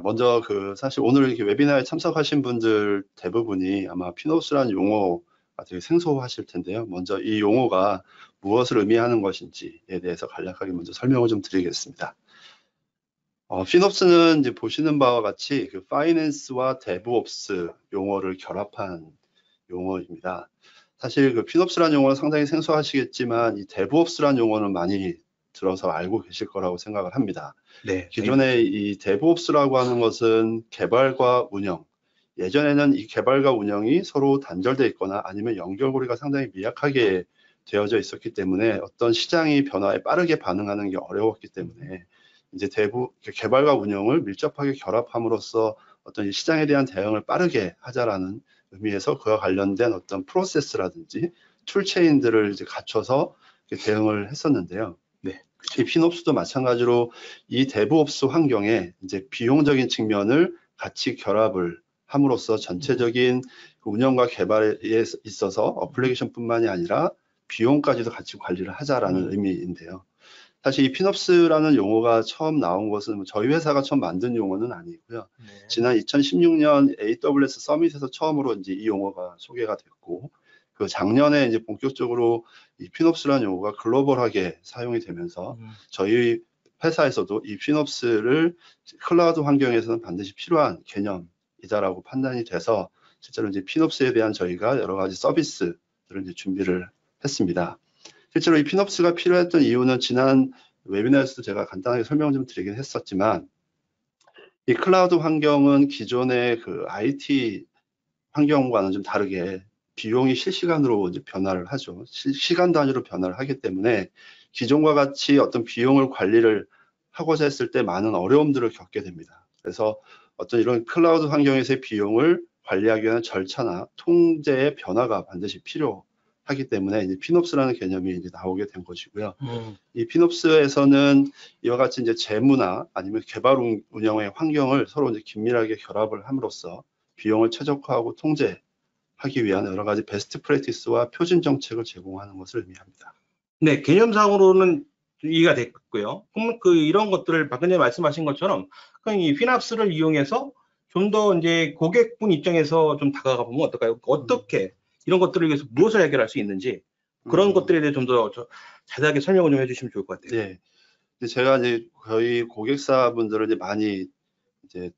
먼저 사실 오늘 이렇게 웨비나에 참석하신 분들 대부분이 아마 피노스라는 용어가 되게 생소하실 텐데요. 먼저 이 용어가 무엇을 의미하는 것인지에 대해서 간략하게 먼저 설명을 좀 드리겠습니다. 피놉스는 이제 보시는 바와 같이 파이낸스와 데브옵스 용어를 결합한 용어입니다. 사실 피놉스라는 용어는 상당히 생소하시겠지만 이 데브옵스라는 용어는 많이 들어서 알고 계실 거라고 생각을 합니다. 네. 기존에 이 데브옵스라고 하는 것은 개발과 운영, 예전에는 이 개발과 운영이 서로 단절돼 있거나 아니면 연결고리가 상당히 미약하게 되어져 있었기 때문에 어떤 시장이 변화에 빠르게 반응하는 게 어려웠기 때문에 이제 개발과 운영을 밀접하게 결합함으로써 어떤 시장에 대한 대응을 빠르게 하자라는 의미에서 그와 관련된 어떤 프로세스라든지 툴체인들을 이제 갖춰서 대응을 했었는데요. 네. 이 피놉스도 마찬가지로 이 데브옵스 환경에 이제 비용적인 측면을 같이 결합을 함으로써 전체적인 운영과 개발에 있어서 어플리케이션뿐만이 아니라 비용까지도 같이 관리를 하자라는 의미인데요. 사실 이 피놉스라는 용어가 처음 나온 것은 저희 회사가 처음 만든 용어는 아니고요. 네. 지난 2016년 AWS 서밋에서 처음으로 이제 이 용어가 소개가 됐고, 작년에 이제 본격적으로 이 피놉스라는 용어가 글로벌하게 사용이 되면서 저희 회사에서도 이 피놉스를 클라우드 환경에서는 반드시 필요한 개념이다라고 판단이 돼서 실제로 이제 피놉스에 대한 저희가 여러 가지 서비스들을 이제 준비를 했습니다. 실제로 이 피놉스가 필요했던 이유는 지난 웨비나에서도 제가 간단하게 설명 좀 드리긴 했었지만 이 클라우드 환경은 기존의 IT 환경과는 좀 다르게 비용이 실시간으로 이제 변화를 하죠. 시간 단위로 변화를 하기 때문에 기존과 같이 어떤 비용을 관리를 하고자 했을 때 많은 어려움들을 겪게 됩니다. 그래서 어떤 이런 클라우드 환경에서의 비용을 관리하기 위한 절차나 통제의 변화가 반드시 필요하기 때문에 이제 피놉스라는 개념이 이제 나오게 된 것이고요. 이 피놉스에서는 이와 같이 이제 재무나 아니면 개발 운영의 환경을 서로 이제 긴밀하게 결합을 함으로써 비용을 최적화하고 통제하기 위한 여러 가지 베스트 프랙티스와 표준 정책을 제공하는 것을 의미합니다. 네, 개념상으로는 이해가 됐고요. 그럼 이런 것들을 박근혜 말씀하신 것처럼 이 피놉스를 이용해서 좀 더 이제 고객분 입장에서 좀 다가가 보면 어떨까요? 어떻게 이런 것들을 위해서 무엇을 해결할 수 있는지 그런 것들에 대해 좀 더 자세하게 설명을 좀 해주시면 좋을 것 같아요. 네, 제가 이제 저희 고객사분들을 이제 많이 이제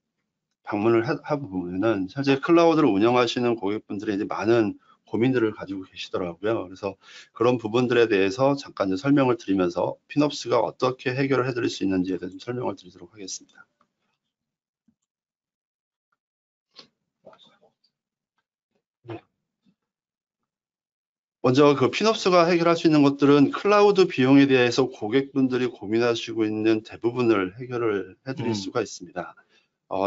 방문을 하고 보면은 실제 클라우드를 운영하시는 고객분들이 이제 많은 고민들을 가지고 계시더라고요. 그래서 그런 부분들에 대해서 잠깐 설명을 드리면서 피놉스가 어떻게 해결을 해드릴 수 있는지에 대해서 좀 설명을 드리도록 하겠습니다. 먼저 피놉스가 해결할 수 있는 것들은 클라우드 비용에 대해서 고객분들이 고민하시고 있는 대부분을 해결을 해드릴 수가 있습니다.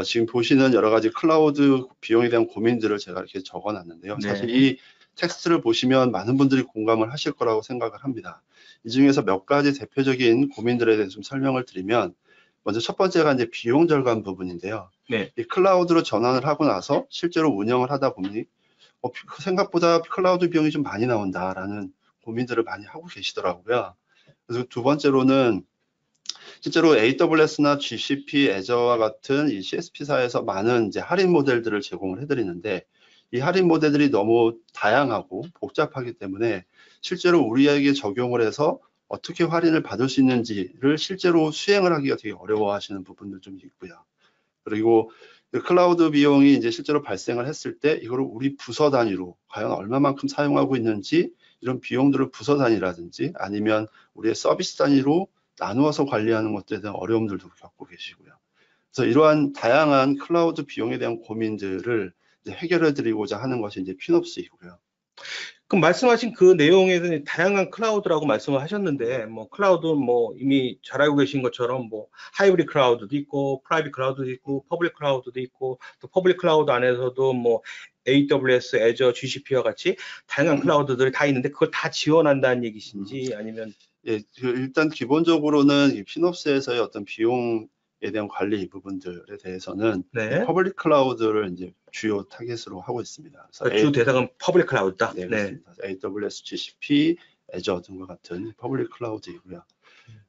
지금 보시는 여러 가지 클라우드 비용에 대한 고민들을 제가 이렇게 적어놨는데요. 네. 사실 이 텍스트를 보시면 많은 분들이 공감을 하실 거라고 생각을 합니다. 이 중에서 몇 가지 대표적인 고민들에 대해서 좀 설명을 드리면 먼저 첫 번째가 이제 비용 절감 부분인데요. 네. 이 클라우드로 전환을 하고 나서 실제로 운영을 하다 보니 생각보다 클라우드 비용이 좀 많이 나온다라는 고민들을 많이 하고 계시더라고요. 그래서 두 번째로는 실제로 AWS나 GCP, 애저와 같은 이 CSP사에서 많은 이제 할인 모델들을 제공을 해드리는데 이 할인 모델들이 너무 다양하고 복잡하기 때문에 실제로 우리에게 적용을 해서 어떻게 할인을 받을 수 있는지를 실제로 수행을 하기가 되게 어려워하시는 부분들 좀 있고요. 그리고 클라우드 비용이 이제 실제로 발생을 했을 때 이거를 우리 부서 단위로 과연 얼마만큼 사용하고 있는지 이런 비용들을 부서 단위라든지 아니면 우리의 서비스 단위로 나누어서 관리하는 것들에 대한 어려움들도 겪고 계시고요. 그래서 이러한 다양한 클라우드 비용에 대한 고민들을 이제 해결해 드리고자 하는 것이 이제 피놉스이고요. 그럼 말씀하신 그 내용에서 다양한 클라우드라고 말씀을 하셨는데, 클라우드 이미 잘 알고 계신 것처럼 하이브리드 클라우드도 있고, 프라이빗 클라우드도 있고, 퍼블릭 클라우드도 있고, 또 퍼블릭 클라우드 안에서도 AWS, 애저, GCP와 같이 다양한 클라우드들이 다 있는데 그걸 다 지원한다는 얘기신지 아니면 예, 일단 기본적으로는 이 피놉스에서의 어떤 비용에 대한 관리 부분들에 대해서는 네. 퍼블릭 클라우드를 이제 주요 타겟으로 하고 있습니다. 그래서 주 대상은 퍼블릭 클라우드다. 네, 그렇습니다. AWS, GCP, 애저 등과 같은 퍼블릭 클라우드이고요.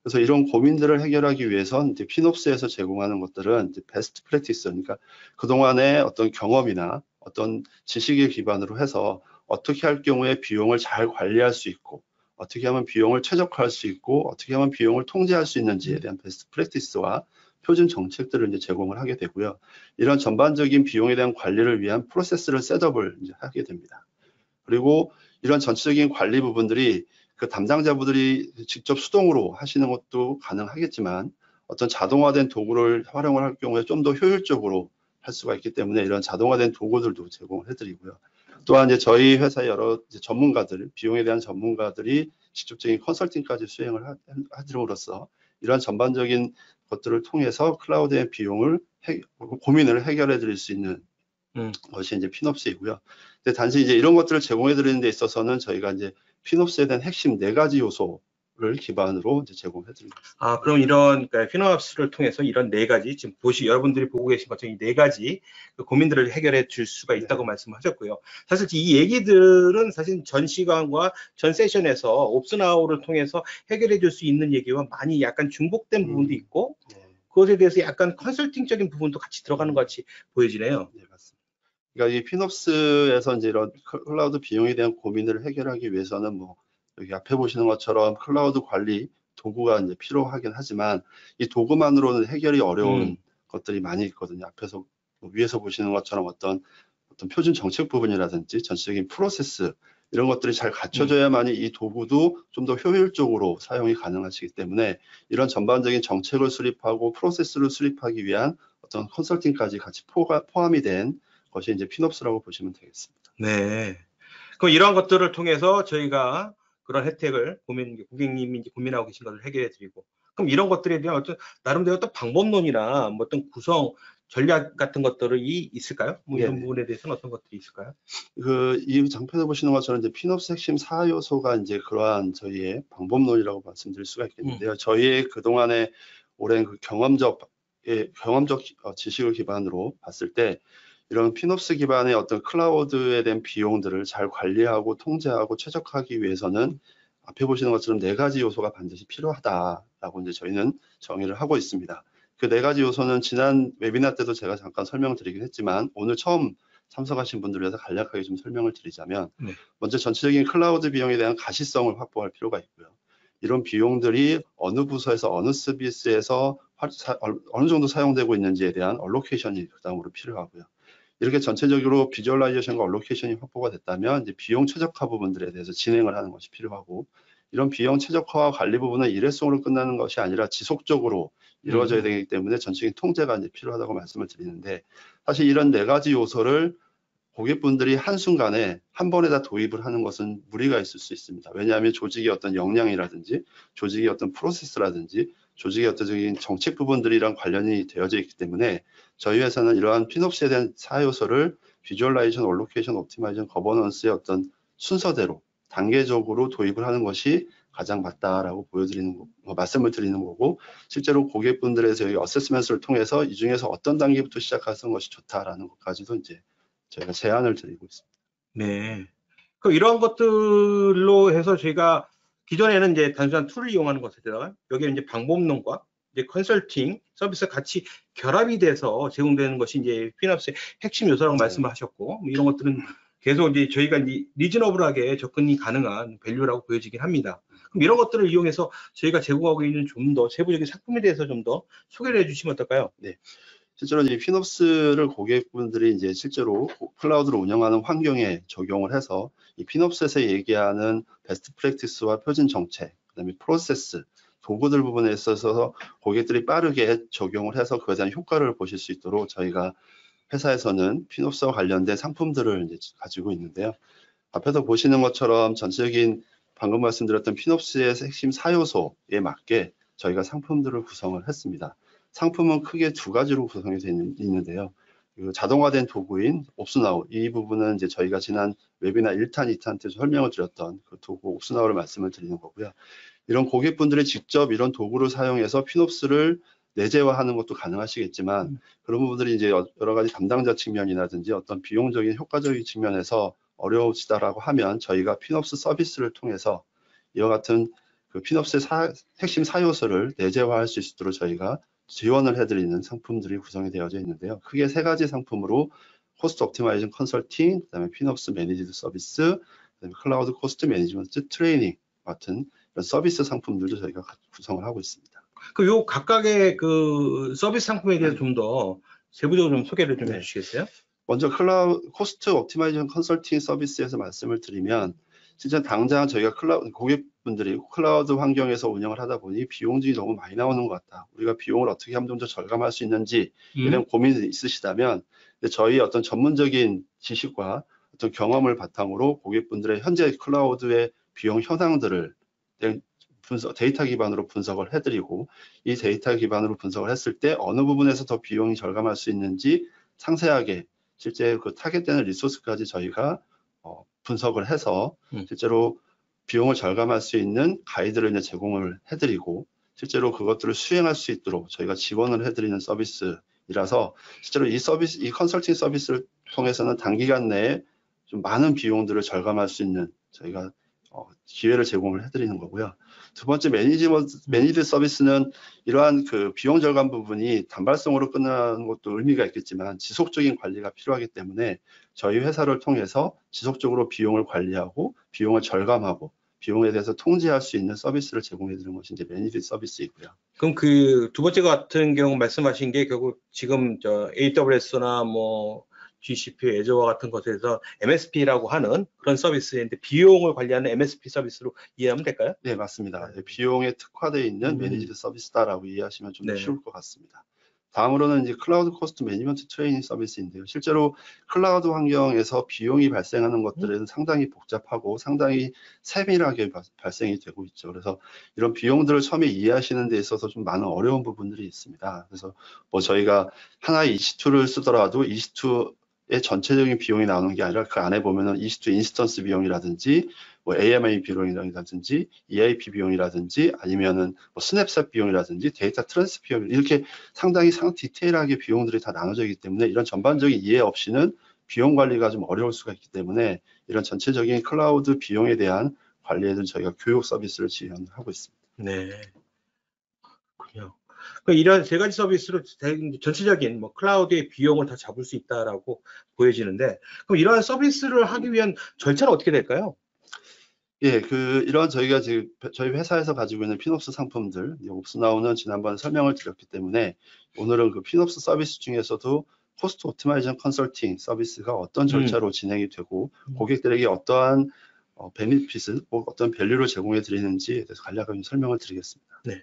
그래서 이런 고민들을 해결하기 위해선 이제 피놉스에서 제공하는 것들은 이제 베스트 프랙티스, 그러니까 그동안의 어떤 경험이나 어떤 지식을 기반으로 해서 어떻게 할 경우에 비용을 잘 관리할 수 있고, 어떻게 하면 비용을 최적화할 수 있고, 어떻게 하면 비용을 통제할 수 있는지에 대한 베스트 프랙티스와 표준 정책들을 이제 제공을 하게 되고요. 이런 전반적인 비용에 대한 관리를 위한 프로세스를 셋업을 이제 하게 됩니다. 그리고 이런 전체적인 관리 부분들이 그 담당자분들이 직접 수동으로 하시는 것도 가능하겠지만 어떤 자동화된 도구를 활용을 할 경우에 좀 더 효율적으로 할 수가 있기 때문에 이런 자동화된 도구들도 제공을 해드리고요. 또한 이제 저희 회사의 여러 이제 전문가들, 비용에 대한 전문가들이 직접적인 컨설팅까지 수행을 하므로써 이러한 전반적인 것들을 통해서 클라우드의 비용을 고민을 해결해 드릴 수 있는 것이 이제 피놉스이고요. 근데 단지 이제 이런 것들을 제공해 드리는 데 있어서는 저희가 이제 피놉스에 대한 핵심 4가지 요소를 기반으로 이제 제공해 드립니다. 아, 그럼 이런 그러니까 피놉스를 통해서 이런 4가지 지금 여러분들이 보고 계신 것처럼 이 4가지 그 고민들을 해결해 줄 수가 있다고 말씀하셨고요. 사실 이 얘기들은 사실 전 시간과 전 세션에서 옵스나우를 통해서 해결해 줄 수 있는 얘기와 많이 약간 중복된 부분도 있고 그것에 대해서 약간 컨설팅적인 부분도 같이 들어가는 것 같이 보여지네요. 네, 맞습니다. 그러니까 이 피놉스에서 이제 이런 클라우드 비용에 대한 고민을 해결하기 위해서는 뭐 여기 앞에 보시는 것처럼 클라우드 관리 도구가 이제 필요하긴 하지만 이 도구만으로는 해결이 어려운 것들이 많이 있거든요. 앞에서 위에서 보시는 것처럼 어떤 표준 정책 부분이라든지 전체적인 프로세스 이런 것들이 잘 갖춰져야만이 이 도구도 좀 더 효율적으로 사용이 가능하시기 때문에 이런 전반적인 정책을 수립하고 프로세스를 수립하기 위한 어떤 컨설팅까지 같이 포함이 된 것이 이제 피놉스라고 보시면 되겠습니다. 네. 그럼 이러한 것들을 통해서 저희가 그런 혜택을 고객님이 이제 고민하고 계신 것을 해결해 드리고, 그럼 이런 것들에 대한 어떤 나름대로 어떤 방법론이나 뭐 어떤 구성 전략 같은 것들이 있을까요? 뭐 이런 부분에 대해서는 어떤 것들이 있을까요? 이 장편에 보시는 것처럼 이제 피놉스 핵심 4요소가 이제 그러한 저희의 방법론이라고 말씀드릴 수가 있겠는데요. 저희의 그동안의 오랜 그 경험적 지식을 기반으로 봤을 때 이런 피놉스 기반의 어떤 클라우드에 대한 비용들을 잘 관리하고 통제하고 최적화하기 위해서는 앞에 보시는 것처럼 4가지 요소가 반드시 필요하다라고 이제 저희는 정의를 하고 있습니다. 그 4가지 요소는 지난 웨비나 때도 제가 잠깐 설명드리긴 했지만 오늘 처음 참석하신 분들을 위해서 간략하게 좀 설명을 드리자면 먼저 전체적인 클라우드 비용에 대한 가시성을 확보할 필요가 있고요. 이런 비용들이 어느 부서에서 어느 서비스에서 어느 정도 사용되고 있는지에 대한 얼로케이션이 그 다음으로 필요하고요. 이렇게 전체적으로 비주얼라이제이션과 얼로케이션이 확보가 됐다면 이제 비용 최적화 부분들에 대해서 진행을 하는 것이 필요하고 이런 비용 최적화와 관리 부분은 일회성으로 끝나는 것이 아니라 지속적으로 이루어져야 되기 때문에 전체적인 통제가 이제 필요하다고 말씀을 드리는데 사실 이런 4가지 요소를 고객분들이 한순간에 한 번에 다 도입을 하는 것은 무리가 있을 수 있습니다. 왜냐하면 조직의 어떤 역량이라든지 조직의 어떤 프로세스라든지 조직의 어떤 정책 부분들이랑 관련이 되어져 있기 때문에 저희 회사는 이러한 피놉스에 대한 4요소를 비주얼라이제이션, 얼로케이션, 옵티마이제이션, 거버넌스의 어떤 순서대로 단계적으로 도입을 하는 것이 가장 맞다라고 말씀을 드리는 거고 실제로 고객분들의 저희 어세스먼트를 통해서 이 중에서 어떤 단계부터 시작하는 것이 좋다라는 것까지도 이제 저희가 제안을 드리고 있습니다. 네. 그럼 이러한 것들로 해서 저희가 기존에는 이제 단순한 툴을 이용하는 것에다가 여기에 이제 방법론과 이제 컨설팅 서비스 같이 결합이 돼서 제공되는 것이 이제 피놉스의 핵심 요소라고 말씀을 하셨고 뭐 이런 것들은 계속 이제 저희가 이제 리즈너블하게 접근이 가능한 밸류라고 보여지긴 합니다. 그럼 이런 것들을 이용해서 저희가 제공하고 있는 좀 더 세부적인 상품에 대해서 좀 더 소개를 해주시면 어떨까요? 네. 실제로 이 피놉스를 고객분들이 이제 실제로 클라우드를 운영하는 환경에 적용을 해서 이 피놉스에서 얘기하는 베스트 프랙티스와 표준 정책, 그다음에 프로세스, 도구들 부분에 있어서 고객들이 빠르게 적용을 해서 그에 대한 효과를 보실 수 있도록 저희가 회사에서는 피놉스와 관련된 상품들을 이제 가지고 있는데요. 앞에서 보시는 것처럼 전체적인 방금 말씀드렸던 피놉스의 핵심 4요소에 맞게 저희가 상품들을 구성을 했습니다. 상품은 크게 2가지로 구성이 되어 있는데요. 자동화된 도구인 옵스나우, 이 부분은 이제 저희가 지난 웨비나 1탄, 2탄 때 설명을 드렸던 그 도구 옵스나우를 말씀을 드리는 거고요. 이런 고객분들이 직접 이런 도구를 사용해서 피놉스를 내재화하는 것도 가능하시겠지만 그런 부분들이 이제 여러 가지 담당자 측면이라든지 어떤 비용적인 효과적인 측면에서 어려우시다라고 하면 저희가 피놉스 서비스를 통해서 이와 같은 그 피놉스의 핵심 사요소를 내재화할 수 있도록 저희가 지원을 해드리는 상품들이 구성이 되어져 있는데요. 크게 세 가지 상품으로 코스트 옵티마이징 컨설팅, 그다음에 피놉스 매니지드 서비스, 그다음에 클라우드 코스트 매니지먼트 트레이닝 같은 이런 서비스 상품들도 저희가 구성을 하고 있습니다. 그 요 각각의 그 서비스 상품에 대해서 좀 더 세부적으로 좀 소개를 좀 해주시겠어요? 먼저 코스트 옵티마이징 컨설팅 서비스에서 말씀을 드리면 진짜 당장 저희가 고객분들이 클라우드 환경에서 운영을 하다 보니 비용들이 너무 많이 나오는 것 같다. 우리가 비용을 어떻게 하면 좀 더 절감할 수 있는지 이런 고민이 있으시다면 저희 어떤 전문적인 지식과 어떤 경험을 바탕으로 고객분들의 현재 클라우드의 비용 현황들을 데이터 기반으로 분석을 해드리고 이 데이터 기반으로 분석을 했을 때 어느 부분에서 더 비용이 절감할 수 있는지 상세하게 실제 그 타겟되는 리소스까지 저희가 분석을 해서 실제로 비용을 절감할 수 있는 가이드를 이제 제공을 해드리고 실제로 그것들을 수행할 수 있도록 저희가 지원을 해드리는 서비스이라서 실제로 이 컨설팅 서비스를 통해서는 단기간 내에 좀 많은 비용들을 절감할 수 있는 저희가 기회를 제공을 해드리는 거고요. 두 번째 매니지드 서비스는 이러한 그 비용 절감 부분이 단발성으로 끝나는 것도 의미가 있겠지만 지속적인 관리가 필요하기 때문에 저희 회사를 통해서 지속적으로 비용을 관리하고 비용을 절감하고 비용에 대해서 통제할 수 있는 서비스를 제공해 드리는 것이 이제 매니지드 서비스이고요. 그럼 그 두 번째 같은 경우 말씀하신 게 결국 지금 저 AWS나 뭐 GCP, 애저와 같은 것에서 MSP라고 하는 그런 서비스인데 비용을 관리하는 MSP 서비스로 이해하면 될까요? 네, 맞습니다. 비용에 특화되어 있는 매니지드 서비스다라고 이해하시면 좀 더 쉬울 것 같습니다. 다음으로는 이제 클라우드 코스트 매니지먼트 트레이닝 서비스인데요. 실제로 클라우드 환경에서 비용이 발생하는 것들은 상당히 복잡하고 상당히 세밀하게 발생이 되고 있죠. 그래서 이런 비용들을 처음에 이해하시는 데 있어서 좀 많은 어려운 부분들이 있습니다. 그래서 뭐 저희가 하나의 EC2를 쓰더라도 EC2의 전체적인 비용이 나오는 게 아니라 그 안에 보면은 EC2 인스턴스 비용이라든지 뭐 AMA 비용이라든지 EIP 비용이라든지 아니면은 뭐 스냅샷 비용이라든지 데이터 트랜스 비용 이렇게 상당히 디테일하게 비용들이 다 나눠져 있기 때문에 이런 전반적인 이해 없이는 비용 관리가 좀 어려울 수가 있기 때문에 이런 전체적인 클라우드 비용에 대한 관리에 대한 저희가 교육 서비스를 지원하고 있습니다. 네. 그렇군요. 이런 세 가지 서비스로 전체적인 뭐 클라우드의 비용을 다 잡을 수 있다라고 보여지는데 그럼 이러한 서비스를 하기 위한 절차는 어떻게 될까요? 예, 이런 저희가 지금 저희 회사에서 가지고 있는 피놉스 상품들, 옵스나우는 지난번에 설명을 드렸기 때문에 오늘은 그 피놉스 서비스 중에서도 코스트 옵티마이징 컨설팅 서비스가 어떤 절차로 진행이 되고 고객들에게 어떠한 베니핏을, 어떤 밸류를 제공해 드리는지에 대해서 간략하게 설명을 드리겠습니다. 네.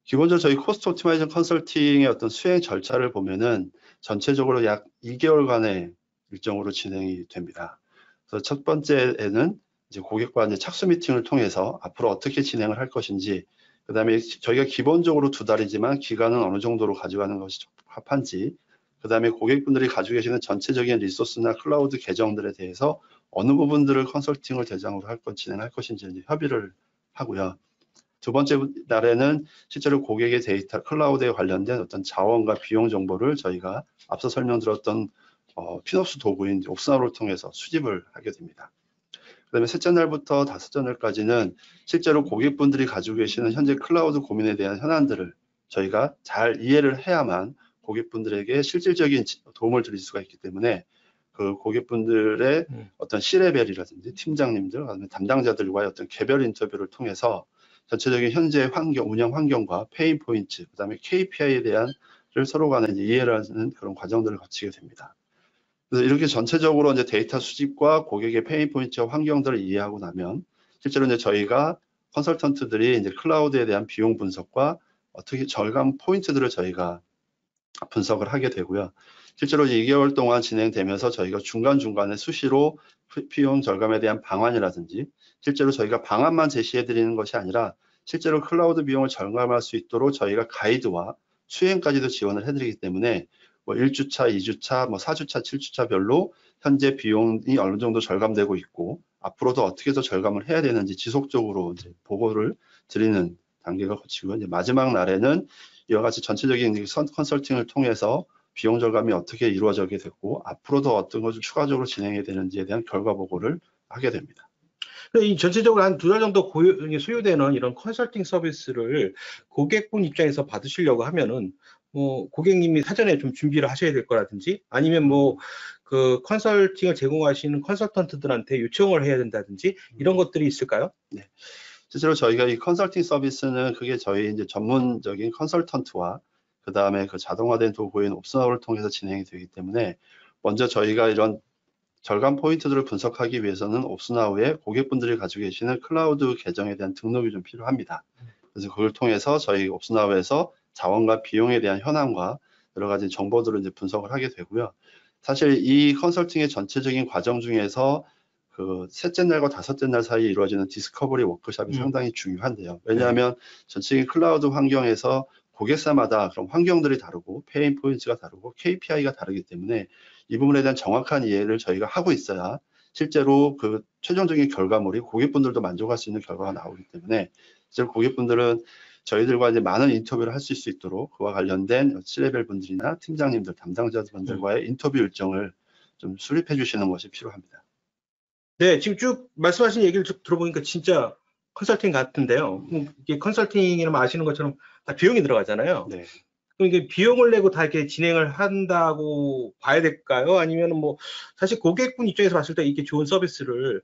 기본적으로 저희 코스트 옵티마이징 컨설팅의 어떤 수행 절차를 보면은 전체적으로 약 2개월간의 일정으로 진행이 됩니다. 그래서 첫 번째에는 이제 고객과 이제 착수 미팅을 통해서 앞으로 어떻게 진행을 할 것인지, 그 다음에 저희가 기본적으로 2달이지만 기간은 어느 정도로 가져가는 것이 적합한지, 그 다음에 고객분들이 가지고 계시는 전체적인 리소스나 클라우드 계정들에 대해서 어느 부분들을 컨설팅을 대상으로 진행할 것인지 이제 협의를 하고요. 두 번째 날에는 실제로 고객의 데이터, 클라우드에 관련된 어떤 자원과 비용 정보를 저희가 앞서 설명드렸던 피놉스 도구인 옵스나우를 통해서 수집을 하게 됩니다. 그 다음에 셋째 날부터 다섯째 날까지는 실제로 고객분들이 가지고 계시는 현재 클라우드 고민에 대한 현안들을 저희가 잘 이해를 해야만 고객분들에게 실질적인 도움을 드릴 수가 있기 때문에 그 고객분들의 어떤 C레벨이라든지 팀장님들, 담당자들과의 어떤 개별 인터뷰를 통해서 전체적인 현재 운영 환경과 페인 포인트, 그 다음에 KPI에 대한 서로 간에 이해를 하는 그런 과정들을 거치게 됩니다. 그래서 이렇게 전체적으로 이제 데이터 수집과 고객의 페인 포인트와 환경들을 이해하고 나면 실제로 이제 저희가 컨설턴트들이 이제 클라우드에 대한 비용 분석과 어떻게 절감 포인트들을 저희가 분석을 하게 되고요. 실제로 2개월 동안 진행되면서 저희가 중간중간에 수시로 비용 절감에 대한 방안이라든지 실제로 저희가 방안만 제시해 드리는 것이 아니라 실제로 클라우드 비용을 절감할 수 있도록 저희가 가이드와 수행까지도 지원을 해드리기 때문에 뭐 1주차, 2주차, 뭐 4주차, 7주차별로 현재 비용이 어느 정도 절감되고 있고 앞으로도 어떻게 더 절감을 해야 되는지 지속적으로 이제 보고를 드리는 단계가 거치고 이제 마지막 날에는 이와 같이 전체적인 컨설팅을 통해서 비용 절감이 어떻게 이루어지게 됐고 앞으로도 어떤 것을 추가적으로 진행해야 되는지에 대한 결과 보고를 하게 됩니다. 이 전체적으로 한 2달 정도 소요되는 이런 컨설팅 서비스를 고객분 입장에서 받으시려고 하면은 뭐 고객님이 사전에 좀 준비를 하셔야 될 거라든지 아니면 뭐 그 컨설팅을 제공하시는 컨설턴트들한테 요청을 해야 된다든지 이런 것들이 있을까요? 네. 실제로 저희가 이 컨설팅 서비스는 그게 저희 이제 전문적인 컨설턴트와 그 다음에 그 자동화된 도구인 옵스나우를 통해서 진행이 되기 때문에 먼저 저희가 이런 절감 포인트들을 분석하기 위해서는 옵스나우에 고객분들이 가지고 계시는 클라우드 계정에 대한 등록이 좀 필요합니다. 그래서 그걸 통해서 저희 옵스나우에서 자원과 비용에 대한 현황과 여러 가지 정보들을 이제 분석을 하게 되고요. 사실 이 컨설팅의 전체적인 과정 중에서 그 셋째 날과 다섯째 날 사이에 이루어지는 디스커버리 워크숍이 상당히 중요한데요. 왜냐하면 전체적인 클라우드 환경에서 고객사마다 그런 환경들이 다르고 페인 포인트가 다르고 KPI가 다르기 때문에 이 부분에 대한 정확한 이해를 저희가 하고 있어야 실제로 그 최종적인 결과물이 고객분들도 만족할 수 있는 결과가 나오기 때문에 실제로 고객분들은 저희들과 이제 많은 인터뷰를 하실 수 있도록 그와 관련된 C레벨 분들이나 팀장님들, 담당자분들과의 인터뷰 일정을 좀 수립해 주시는 것이 필요합니다. 네, 지금 쭉 말씀하신 얘기를 쭉 들어보니까 진짜 컨설팅 같은데요. 이게 컨설팅이라면 아시는 것처럼 다 비용이 들어가잖아요. 네. 그럼 이게 비용을 내고 다 이렇게 진행을 한다고 봐야 될까요? 아니면 뭐 사실 고객분 입장에서 봤을 때 이게 좋은 서비스를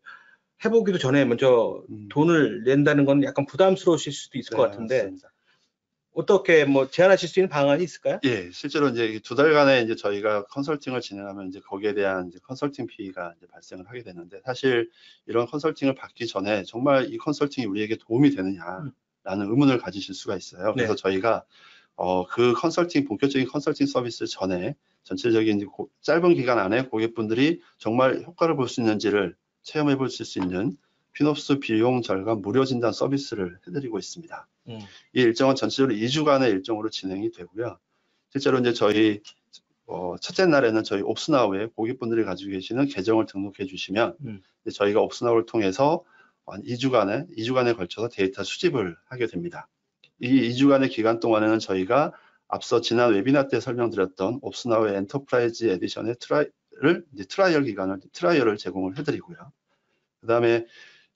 해보기도 전에 먼저 돈을 낸다는 건 약간 부담스러우실 수도 있을 것 같은데 맞습니다. 어떻게 뭐 제안하실 수 있는 방안이 있을까요? 예, 실제로 이제 2달간의 이제 저희가 컨설팅을 진행하면 이제 거기에 대한 이제 컨설팅 피가 이제 발생을 하게 되는데 사실 이런 컨설팅을 받기 전에 정말 이 컨설팅이 우리에게 도움이 되느냐라는 의문을 가지실 수가 있어요. 그래서 저희가 그 컨설팅, 본격적인 컨설팅 서비스 전에 전체적인 이제 짧은 기간 안에 고객분들이 정말 효과를 볼 수 있는지를 체험해 보실 수 있는 피놉스 비용 절감 무료 진단 서비스를 해드리고 있습니다. 이 일정은 전체적으로 2주간의 일정으로 진행이 되고요. 실제로 이제 저희 첫째 날에는 저희 옵스나우에 고객분들이 가지고 계시는 계정을 등록해 주시면 저희가 옵스나우를 통해서 한 2주간에 걸쳐서 데이터 수집을 하게 됩니다. 이 2주간의 기간 동안에는 저희가 앞서 지난 웨비나 때 설명드렸던 옵스나우의 엔터프라이즈 에디션의 트라이얼을 제공을 해드리고요. 그 다음에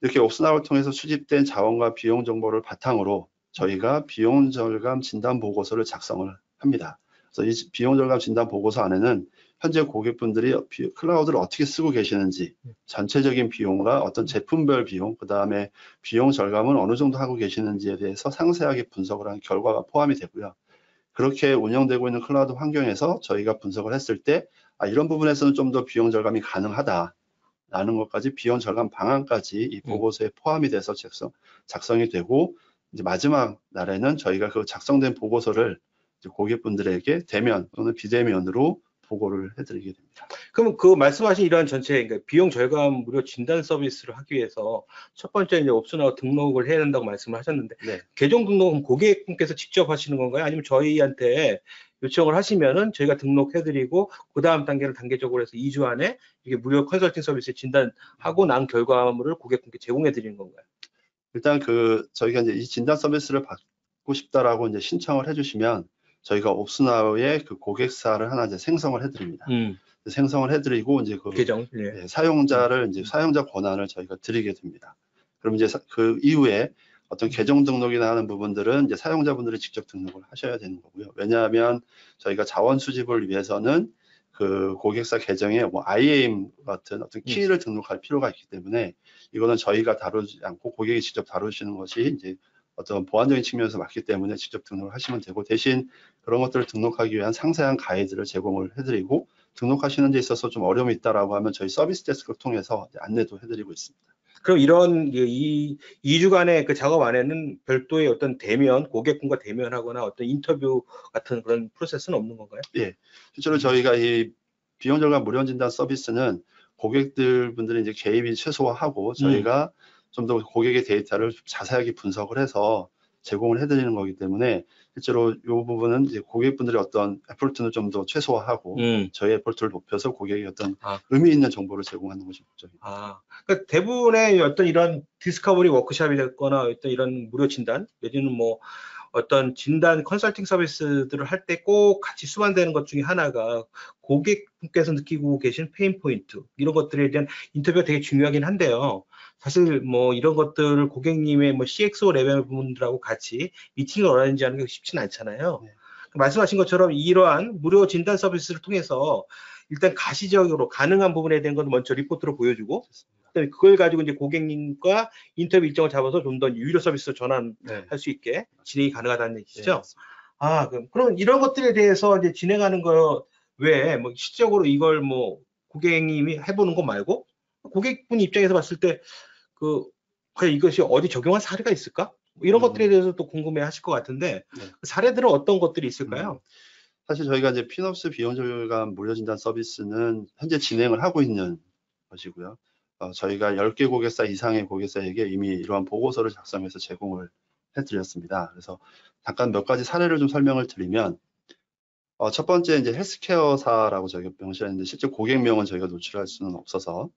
이렇게 옵스나우를 통해서 수집된 자원과 비용 정보를 바탕으로 저희가 비용 절감 진단 보고서를 작성을 합니다. 그래서 이 비용 절감 진단 보고서 안에는 현재 고객분들이 클라우드를 어떻게 쓰고 계시는지, 전체적인 비용과 어떤 제품별 비용, 그 다음에 비용 절감은 어느 정도 하고 계시는지에 대해서 상세하게 분석을 한 결과가 포함이 되고요. 그렇게 운영되고 있는 클라우드 환경에서 저희가 분석을 했을 때 이런 부분에서는 좀 더 비용 절감이 가능하다라는 것까지 비용 절감 방안까지 이 보고서에 포함이 돼서 작성이 되고 이제 마지막 날에는 저희가 그 작성된 보고서를 이제 고객분들에게 대면 또는 비대면으로 보고를 해드리게 됩니다. 그럼 그 말씀하신 이러한 전체 그러니까 비용 절감 무료 진단 서비스를 하기 위해서 첫 번째 이제 옵스나우 등록을 해야 된다고 말씀을 하셨는데 계정 등록은 고객분께서 직접 하시는 건가요? 아니면 저희한테 요청을 하시면은 저희가 등록해드리고 그 다음 단계를 단계적으로 해서 2주 안에 이게 무료 컨설팅 서비스 진단하고 난 결과물을 고객분께 제공해드리는 건가요? 일단 저희가 이제 이 진단 서비스를 받고 싶다라고 이제 신청을 해주시면 저희가 옵스나우에 그 고객사를 하나 이제 생성을 해드립니다. 생성을 해드리고 이제 그 계정 사용자를 이제 사용자 권한을 저희가 드리게 됩니다. 그럼 이제 그 이후에 어떤 계정 등록이나 하는 부분들은 이제 사용자분들이 직접 등록을 하셔야 되는 거고요. 왜냐하면 저희가 자원 수집을 위해서는 그 고객사 계정에 뭐 IAM 같은 어떤 키를 등록할 필요가 있기 때문에 이거는 저희가 다루지 않고 고객이 직접 다루시는 것이 이제 어떤 보안적인 측면에서 맞기 때문에 직접 등록을 하시면 되고 대신 그런 것들을 등록하기 위한 상세한 가이드를 제공을 해드리고 등록하시는 데 있어서 좀 어려움이 있다라고 하면 저희 서비스 데스크를 통해서 안내도 해드리고 있습니다. 그럼 이런 2주간의 그 작업 안에는 별도의 어떤 고객분과 대면하거나 어떤 인터뷰 같은 그런 프로세스는 없는 건가요? 예, 실제로 저희가 이 비용 절감 무료 진단 서비스는 고객분들이 이제 개입이 최소화하고 저희가 좀 더 고객의 데이터를 자세하게 분석을 해서 제공을 해드리는 거기 때문에 실제로 이 부분은 이제 고객분들의 어떤 에포트는 좀 더 최소화하고 저희 에포트를 높여서 고객이 어떤 의미 있는 정보를 제공하는 것이 목적입니다. 그러니까 대부분의 어떤 이런 디스커버리 워크숍이 됐거나 어떤 이런 무료 진단, 내지는 뭐 어떤 진단 컨설팅 서비스들을 할 때 꼭 같이 수반되는 것 중에 하나가 고객분께서 느끼고 계신 페인 포인트 이런 것들에 대한 인터뷰가 되게 중요하긴 한데요. 사실 뭐 이런 것들을 고객님의 뭐 CXO 레벨 분들하고 같이 미팅을 어레인지 하는 게 쉽지는 않잖아요. 네. 말씀하신 것처럼 이러한 무료 진단 서비스를 통해서 일단 가시적으로 가능한 부분에 대한 건 먼저 리포트로 보여주고, 그다음에 그걸 가지고 이제 고객님과 인터뷰 일정을 잡아서 좀 더 유료 서비스로 전환할 네. 수 있게 진행이 가능하다는 얘기죠. 네, 아, 그럼 이런 것들에 대해서 이제 진행하는 거 외에 뭐 실질적으로 이걸 뭐 고객님이 해보는 거 말고 고객분 입장에서 봤을 때 그 과연 이것이 어디 적용한 사례가 있을까? 이런 것들에 대해서 또 궁금해 하실 것 같은데 네. 그 사례들은 어떤 것들이 있을까요? 사실 저희가 이제 피놉스 비용 절감 무료 진단 서비스는 현재 진행을 하고 있는 것이고요. 저희가 10개 고객사 이상의 고객사에게 이미 이러한 보고서를 작성해서 제공을 해드렸습니다. 그래서 잠깐 몇 가지 사례를 좀 설명을 드리면, 첫 번째 이제 헬스케어사라고 저희가 명시하는데 실제 고객명은 저희가 노출할 수는 없어서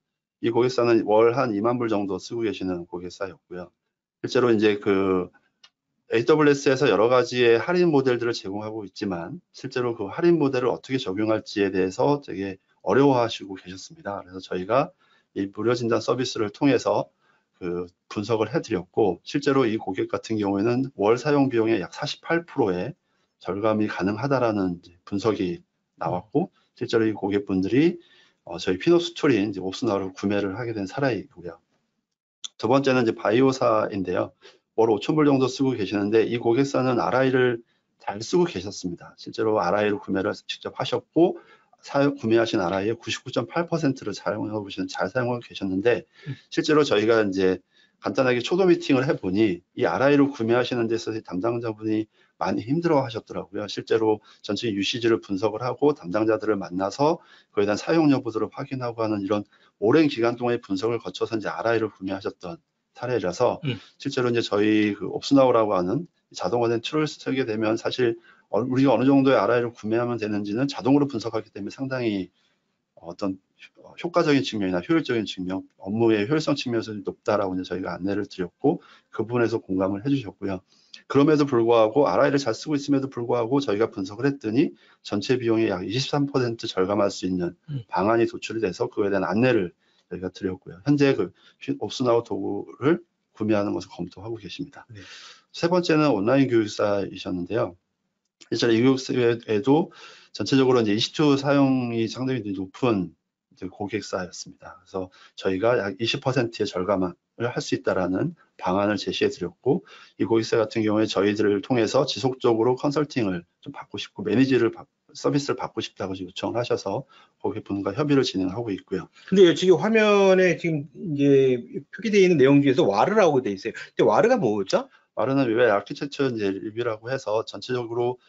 이 고객사는 월 한 2만 불 정도 쓰고 계시는 고객사였고요. 실제로 이제 그 AWS에서 여러 가지의 할인 모델들을 제공하고 있지만 실제로 그 할인 모델을 어떻게 적용할지에 대해서 되게 어려워하시고 계셨습니다. 그래서 저희가 이 무료 진단 서비스를 통해서 그 분석을 해드렸고 실제로 이 고객 같은 경우에는 월 사용 비용의 약 48%의 절감이 가능하다라는 분석이 나왔고 실제로 이 고객분들이 저희 피놉스 툴인 옵스나우를 구매를 하게 된 사례이고요. 두 번째는 이제 바이오사인데요. 월 5,000불 정도 쓰고 계시는데 이 고객사는 RI를 잘 쓰고 계셨습니다. 실제로 RI를 구매를 직접 하셨고 구매하신 RI의 99.8%를 잘 사용하고 계셨는데 실제로 저희가 이제 간단하게 초도 미팅을 해보니 이 RI를 구매하시는 데서 담당자분이 많이 힘들어 하셨더라고요. 실제로 전체 유시지를 분석을 하고 담당자들을 만나서 그에 대한 사용 여부들을 확인하고 하는 이런 오랜 기간 동안의 분석을 거쳐서 이제 RI를 구매하셨던 사례라서 실제로 이제 저희 그 옵스나우라고 하는 자동화된 툴을 쓰게 되면 사실 우리가 어느 정도의 RI를 구매하면 되는지는 자동으로 분석하기 때문에 상당히 어떤 효과적인 측면이나 효율적인 측면, 업무의 효율성 측면에서 높다라고 이제 저희가 안내를 드렸고 그 부분에서 공감을 해주셨고요. 그럼에도 불구하고 RI를 잘 쓰고 있음에도 불구하고 저희가 분석을 했더니 전체 비용의 약 23% 절감할 수 있는 방안이 도출이 돼서 그에 대한 안내를 저희가 드렸고요. 현재 그 옵스나우 도구를 구매하는 것을 검토하고 계십니다. 네. 세 번째는 온라인 교육사이셨는데요. 실제로 이 교육사에도 전체적으로 이제 EC2 사용이 상당히 높은 이제 고객사였습니다. 그래서 저희가 약 20%의 절감을 할 수 있다라는 방안을 제시해 드렸고 이 고객사 같은 경우에 저희들을 통해서 지속적으로 컨설팅을 좀 받고 싶고 서비스를 받고 싶다고 요청을 하셔서 고객분과 협의를 진행하고 있고요. 근데 지금 화면에 지금 이제 표기되어 있는 내용 중에서 와르라고 돼 있어요. 근데 와르가 뭐였죠? 와르는 웹 아키텍처 이제 리뷰라고 해서 전체적으로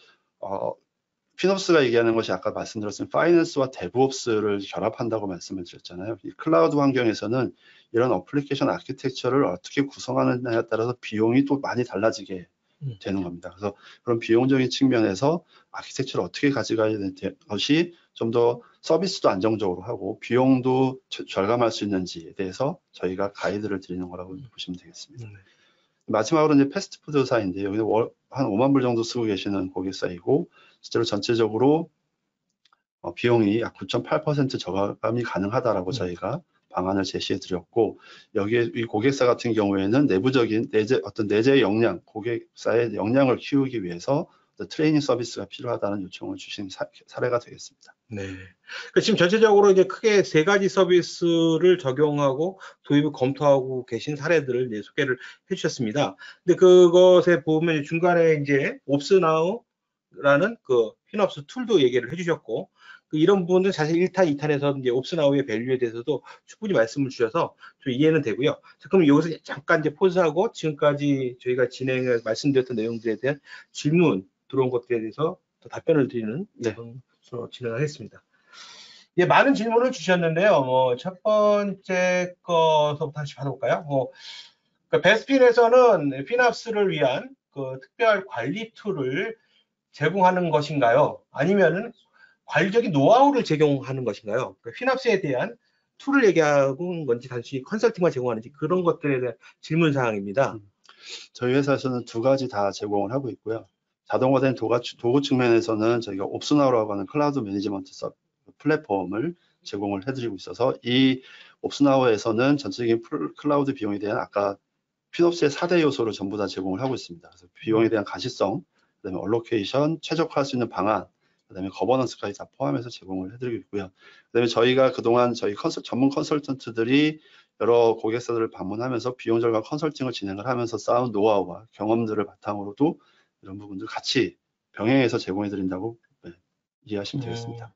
피놉스가 얘기하는 것이 아까 말씀드렸던 파이낸스와 데브옵스를 결합한다고 말씀을 드렸잖아요. 이 클라우드 환경에서는 이런 어플리케이션 아키텍처를 어떻게 구성하느냐에 따라서 비용이 또 많이 달라지게 되는 겁니다. 그래서 그런 비용적인 측면에서 아키텍처를 어떻게 가져가야 되는 것이 좀 더 서비스도 안정적으로 하고 비용도 절감할 수 있는지에 대해서 저희가 가이드를 드리는 거라고 보시면 되겠습니다. 마지막으로 이제 패스트푸드사인데요. 한 5만 불 정도 쓰고 계시는 고객사이고 실제로 전체적으로 비용이 약 9.8% 저감이 가능하다라고 저희가 방안을 제시해 드렸고 여기에 이 고객사 같은 경우에는 내부적인 내재 역량, 고객사의 역량을 키우기 위해서 트레이닝 서비스가 필요하다는 요청을 주신 사례가 되겠습니다. 네. 그러니까 지금 전체적으로 이제 크게 세 가지 서비스를 적용하고 도입을 검토하고 계신 사례들을 이제 소개를 해주셨습니다. 근데 그것에 보면 중간에 이제 옵스나우라는 그 피놉스 툴도 얘기를 해주셨고 이런 부분은 사실 1탄, 2탄에서 이제 옵스나우의 밸류에 대해서도 충분히 말씀을 주셔서 좀 이해는 되고요. 자, 그럼 여기서 잠깐 이제 포즈하고 지금까지 저희가 말씀드렸던 내용들에 대한 질문 들어온 것들에 대해서 또 답변을 드리는 진행하겠습니다. 예, 많은 질문을 주셨는데요. 첫 번째 거서부터 다시 받아볼까요? 그러니까 베스핀에서는 피납스를 위한 그 특별 관리 툴을 제공하는 것인가요? 아니면은 관리적인 노하우를 제공하는 것인가요? 그러니까 피납스에 대한 툴을 얘기하는 건지 단순히 컨설팅만 제공하는지 그런 것들에 대한 질문 사항입니다. 저희 회사에서는 두 가지 다 제공을 하고 있고요. 자동화된 도구 측면에서는 저희가 옵스나우라고 하는 클라우드 매니지먼트 플랫폼을 제공을 해드리고 있어서 이 옵스나우에서는 전체적인 클라우드 비용에 대한 아까 피놉스의 4대 요소를 전부 다 제공을 하고 있습니다. 그래서 비용에 대한 가시성, 그다음에 얼로케이션, 최적화할 수 있는 방안, 그다음에 거버넌스까지 다 포함해서 제공을 해드리고 있고요. 그다음에 저희가 그동안 저희 전문 컨설턴트들이 여러 고객사들을 방문하면서 비용 절감 컨설팅을 진행을 하면서 쌓은 노하우와 경험들을 바탕으로도 이런 부분들 같이 병행해서 제공해 드린다고 이해하시면 되겠습니다.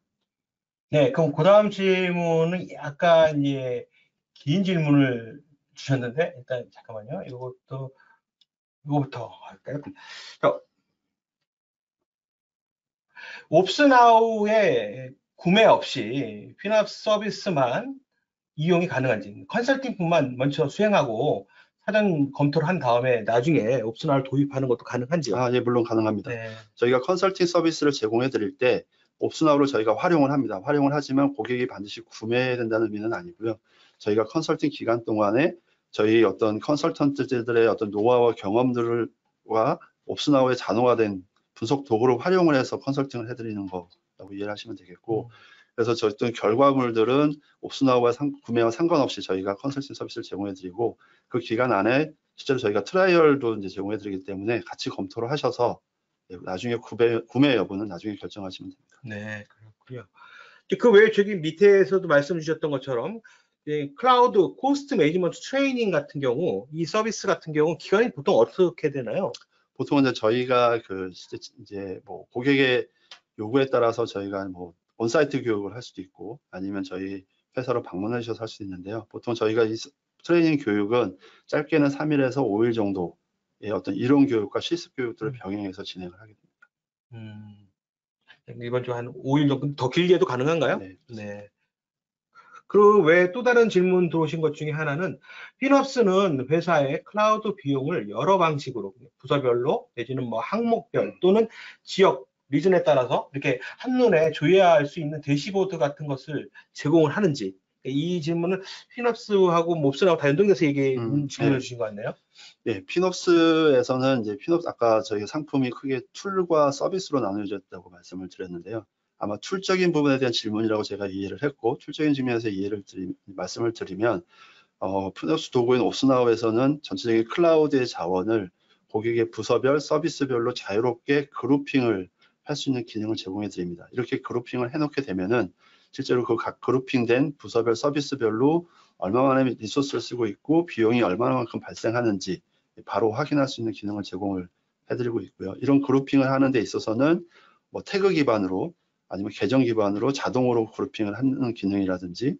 네, 그럼 그 다음 질문은 약간 긴 질문을 주셨는데 일단 잠깐만요. 이거부터 할까요? 옵스나우에 구매 없이 피납스 서비스만 이용이 가능한지, 컨설팅뿐만 먼저 수행하고 사전 검토를 한 다음에 나중에 옵스나우를 도입하는 것도 가능한지요? 예, 물론 가능합니다. 네. 저희가 컨설팅 서비스를 제공해 드릴 때 옵스나우를 저희가 활용을 합니다. 활용을 하지만 고객이 반드시 구매해야 된다는 의미는 아니고요. 저희가 컨설팅 기간 동안에 저희 어떤 컨설턴트들의 어떤 노하우와 경험들과 옵스나우의 자동화된 분석 도구를 활용을 해서 컨설팅을 해드리는 거라고 이해를 하시면 되겠고, 그래서 어떤 결과물들은 옵스나우와 구매와 상관없이 저희가 컨설팅 서비스를 제공해드리고, 그 기간 안에 실제로 저희가 트라이얼도 이제 제공해드리기 때문에 같이 검토를 하셔서 나중에 구매 여부는 나중에 결정하시면 됩니다. 네, 그렇고요. 그 외에 저기 밑에서도 말씀 주셨던 것처럼 클라우드 코스트 매니지먼트 트레이닝 같은 경우, 이 서비스 같은 경우 기간이 보통 어떻게 되나요? 보통은 이제 저희가 이제 뭐 고객의 요구에 따라서 저희가 뭐 온사이트 교육을 할 수도 있고 아니면 저희 회사로 방문해 주셔서 할 수도 있는데요. 보통 저희가 이 트레이닝 교육은 짧게는 3일에서 5일 정도의 어떤 이론 교육과 실습 교육들을 병행해서 진행을 하게 됩니다. 이번 주 한 5일 정도, 더 길게도 가능한가요? 네. 네. 그 외에 또 다른 질문 들어오신 것 중에 하나는, 피납스는 회사의 클라우드 비용을 여러 방식으로 부서별로 내지는 뭐 항목별 또는 지역 리즌에 따라서 이렇게 한눈에 조회할 수 있는 대시보드 같은 것을 제공을 하는지, 이 질문은 피납스하고 몹스하고 다 연동돼서 질문을 주신 것 같네요. 네, 피놉스에서는 이제 아까 저희가 상품이 크게 툴과 서비스로 나누어져 있다고 말씀을 드렸는데요. 아마 툴적인 부분에 대한 질문이라고 제가 이해를 했고, 툴적인 측면에서 말씀을 드리면, 피놉스 도구인 옵스나우에서는 전체적인 클라우드의 자원을 고객의 부서별, 서비스별로 자유롭게 그룹핑을 할 수 있는 기능을 제공해 드립니다. 이렇게 그룹핑을 해놓게 되면은 실제로 그 각 그룹핑된 부서별, 서비스별로 얼마만큼 리소스를 쓰고 있고 비용이 얼마만큼 발생하는지 바로 확인할 수 있는 기능을 제공을 해드리고 있고요. 이런 그룹핑을 하는 데 있어서는 뭐 태그 기반으로 아니면 계정 기반으로 자동으로 그룹핑을 하는 기능이라든지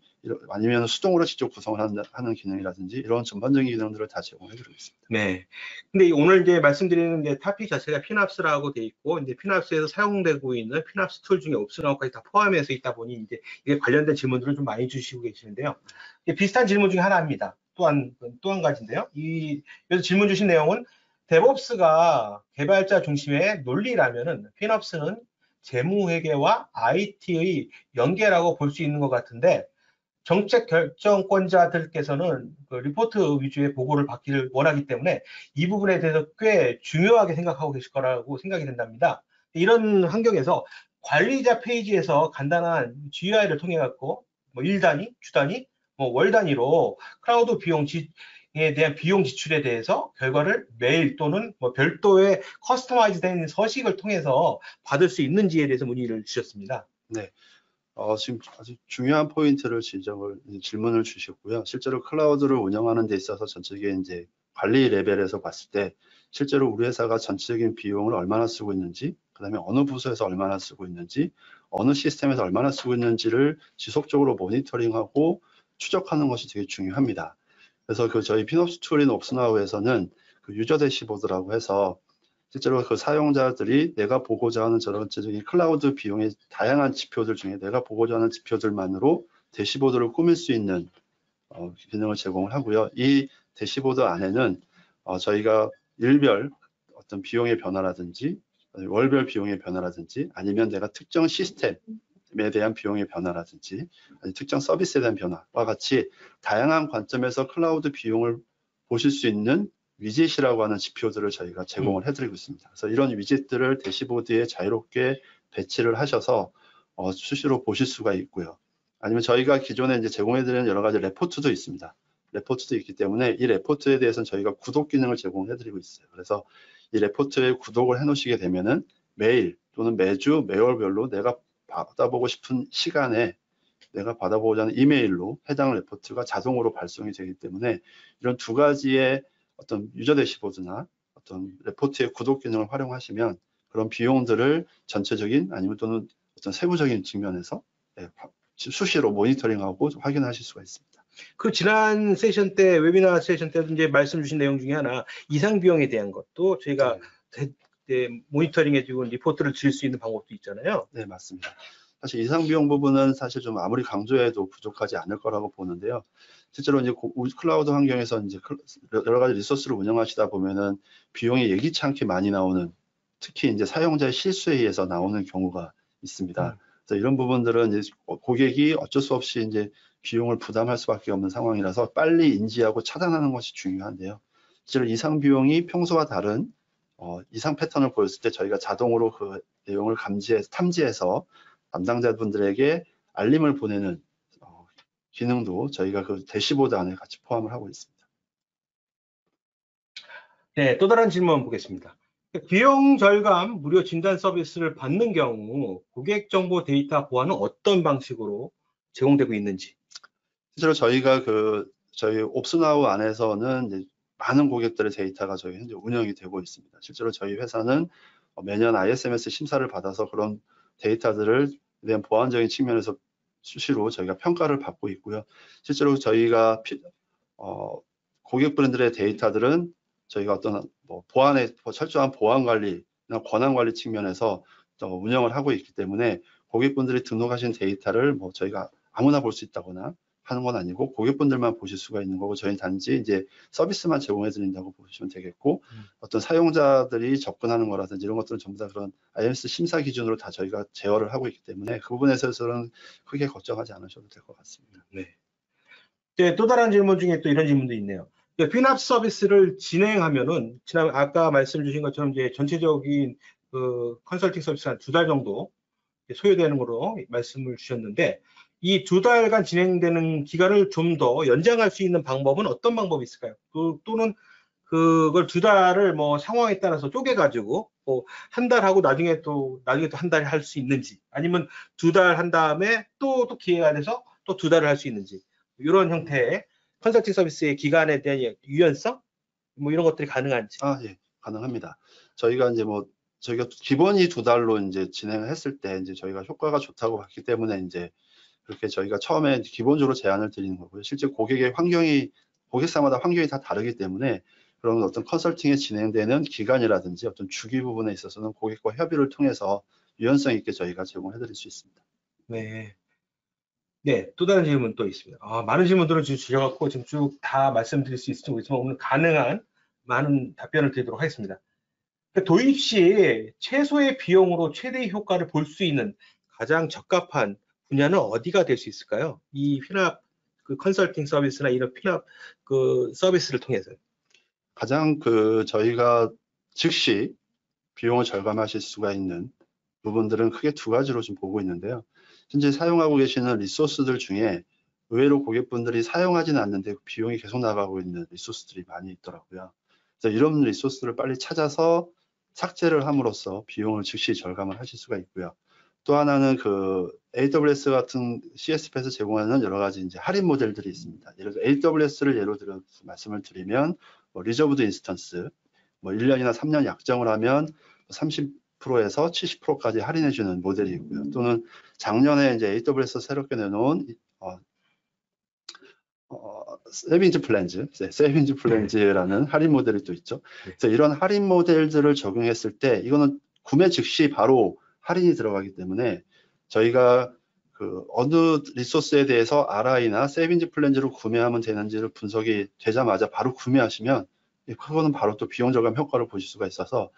아니면 수동으로 직접 구성을 하는 기능이라든지 이런 전반적인 기능들을 다 제공해드리고 있습니다. 네. 근데 오늘 이제 말씀드리는 타픽 자체가 피납스라고 돼 있고, 이제 피납스에서 사용되고 있는 피납스 툴 중에 옵스나우까지 다 포함해서 있다 보니 이제 이게 관련된 질문들을 좀 많이 주시고 계시는데요. 비슷한 질문 중에 하나입니다. 또 한 가지인데요. 여기서 질문 주신 내용은 데브옵스가 개발자 중심의 논리라면은 피납스는 재무회계와 IT의 연계라고 볼 수 있는 것 같은데, 정책 결정권자들께서는 그 리포트 위주의 보고를 받기를 원하기 때문에 이 부분에 대해서 꽤 중요하게 생각하고 계실 거라고 생각이 된답니다. 이런 환경에서 관리자 페이지에서 간단한 GUI를 통해 갖고 뭐 일 단위, 주 단위, 뭐 월 단위로 클라우드 비용에 대한 비용 지출에 대해서 결과를 메일 또는 뭐 별도의 커스터마이즈된 서식을 통해서 받을 수 있는지에 대해서 문의를 주셨습니다. 네. 지금 아주 중요한 포인트를 질문을 주셨고요. 실제로 클라우드를 운영하는 데 있어서 전체적인 이제 관리 레벨에서 봤을 때 실제로 우리 회사가 전체적인 비용을 얼마나 쓰고 있는지, 그다음에 어느 부서에서 얼마나 쓰고 있는지, 어느 시스템에서 얼마나 쓰고 있는지를 지속적으로 모니터링하고 추적하는 것이 되게 중요합니다. 그래서 저희 피놉스 툴인 옵스나우에서는 그 유저 대시보드라고 해서 실제로 그 사용자들이 내가 보고자 하는 전체적인 클라우드 비용의 다양한 지표들 중에 내가 보고자 하는 지표들만으로 대시보드를 꾸밀 수 있는 기능을 제공을 하고요. 이 대시보드 안에는 저희가 일별 어떤 비용의 변화라든지 월별 비용의 변화라든지 아니면 내가 특정 시스템에 대한 비용의 변화라든지 특정 서비스에 대한 변화와 같이 다양한 관점에서 클라우드 비용을 보실 수 있는 위젯이라고 하는 지표들을 저희가 제공을 해드리고 있습니다. 그래서 이런 위젯들을 대시보드에 자유롭게 배치를 하셔서 수시로 보실 수가 있고요. 아니면 저희가 기존에 이제 제공해드리는 여러 가지 레포트도 있습니다. 레포트도 있기 때문에 이 레포트에 대해서는 저희가 구독 기능을 제공해드리고 있어요. 그래서 이 레포트에 구독을 해놓으시게 되면은 매일 또는 매주, 매월별로 내가 받아보고 싶은 시간에 내가 받아보고자 하는 이메일로 해당 레포트가 자동으로 발송이 되기 때문에 이런 두 가지의 어떤 유저 대시보드나 어떤 레포트의 구독 기능을 활용하시면 그런 비용들을 전체적인 아니면 또는 어떤 세부적인 측면에서 수시로 모니터링하고 확인하실 수가 있습니다. 그 지난 세션 때, 웨비나 세션 때도 이제 말씀 주신 내용 중에 하나, 이상 비용에 대한 것도 저희가 모니터링해주고 리포트를 드릴 수 있는 방법도 있잖아요. 네, 맞습니다. 사실 이상 비용 부분은 사실 좀 아무리 강조해도 부족하지 않을 거라고 보는데요. 실제로 이제 클라우드 환경에서 이제 여러 가지 리소스를 운영하시다 보면은 비용이 예기치 않게 많이 나오는, 특히 이제 사용자의 실수에 의해서 나오는 경우가 있습니다. 그래서 이런 부분들은 이제 고객이 어쩔 수 없이 이제 비용을 부담할 수밖에 없는 상황이라서 빨리 인지하고 차단하는 것이 중요한데요. 실제로 이상 비용이 평소와 다른 이상 패턴을 보였을 때 저희가 자동으로 그 내용을 탐지해서 담당자분들에게 알림을 보내는 기능도 저희가 그 대시보드 안에 같이 포함을 하고 있습니다. 네, 또 다른 질문 보겠습니다. 비용 절감 무료 진단 서비스를 받는 경우 고객 정보 데이터 보안은 어떤 방식으로 제공되고 있는지? 실제로 저희가 저희 옵스나우 안에서는 이제 많은 고객들의 데이터가 저희 현재 운영이 되고 있습니다. 실제로 저희 회사는 매년 ISMS 심사를 받아서 그런 데이터들을 대한 보안적인 측면에서 수시로 저희가 평가를 받고 있고요. 실제로 저희가 고객분들의 데이터들은 저희가 어떤 보안에 철저한 보안 관리나 권한 관리 측면에서 운영을 하고 있기 때문에 고객분들이 등록하신 데이터를 저희가 아무나 볼 수 있다거나 하는 건 아니고 고객분들만 보실 수가 있는 거고 저희는 단지 이제 서비스만 제공해 드린다고 보시면 되겠고 어떤 사용자들이 접근하는 거라든지 이런 것들은 전부 다 그런 ISMS 심사 기준으로 다 저희가 제어를 하고 있기 때문에 그 부분에서는 크게 걱정하지 않으셔도 될 것 같습니다. 네. 네, 또 다른 질문 중에 또 이런 질문도 있네요. 피납 서비스를 진행하면은 아까 말씀 주신 것처럼 이제 전체적인 그 컨설팅 서비스 한 2달 정도 소요되는 거로 말씀을 주셨는데 이 2달간 진행되는 기간을 좀 더 연장할 수 있는 방법은 어떤 방법이 있을까요? 또는 그걸 2달을 뭐 상황에 따라서 쪼개가지고 한 달 하고 나중에 또 한 달 할 수 있는지 아니면 2달 한 다음에 또 기회가 돼서 또 2달을 할 수 있는지 이런 형태의 컨설팅 서비스의 기간에 대한 유연성 뭐 이런 것들이 가능한지. 예, 가능합니다. 저희가 이제 저희가 기본이 2달로 이제 진행을 했을 때 이제 저희가 효과가 좋다고 봤기 때문에 이제 그렇게 저희가 처음에 기본적으로 제안을 드리는 거고요. 실제 고객사마다 환경이 다 다르기 때문에 그런 어떤 컨설팅에 진행되는 기간이라든지 어떤 주기 부분에 있어서는 고객과 협의를 통해서 유연성 있게 저희가 제공해 드릴 수 있습니다. 네. 네, 또 다른 질문 또 있습니다. 많은 질문들을 주셔갖고 지금 쭉 다 말씀드릴 수 있을지 모르겠지만 오늘 가능한 많은 답변을 드리도록 하겠습니다. 도입 시 최소의 비용으로 최대의 효과를 볼 수 있는 가장 적합한 분야는 어디가 될 수 있을까요? 이 피납 그 컨설팅 서비스나 이런 피납 그 서비스를 통해서요. 가장 저희가 즉시 비용을 절감하실 수가 있는 부분들은 크게 2가지로 좀 보고 있는데요. 현재 사용하고 계시는 리소스들 중에 의외로 고객분들이 사용하지는 않는데 비용이 계속 나가고 있는 리소스들이 많이 있더라고요. 그래서 이런 리소스를 빨리 찾아서 삭제를 함으로써 비용을 즉시 절감을 하실 수가 있고요. 또 하나는 AWS 같은 CSP에서 제공하는 여러 가지 이제 할인 모델들이 있습니다. 예를 들어 AWS를 예로 들어 말씀을 드리면 리저브드 인스턴스 1년이나 3년 약정을 하면 30%에서 70%까지 할인해주는 모델이 있고요. 또는 작년에 이제 AWS 새롭게 내놓은 세빈즈 플랜즈라는 할인 모델이 또 있죠. 그래서 이런 할인 모델들을 적용했을 때 이거는 구매 즉시 바로 할인이 들어가기 때문에 저희가 어느 리소스에 대해서 RI나 세빈즈 플랜즈로 구매하면 되는지를 분석이 되자마자 바로 구매하시면 그거는 바로 또 비용 절감 효과를 보실 수가 있어서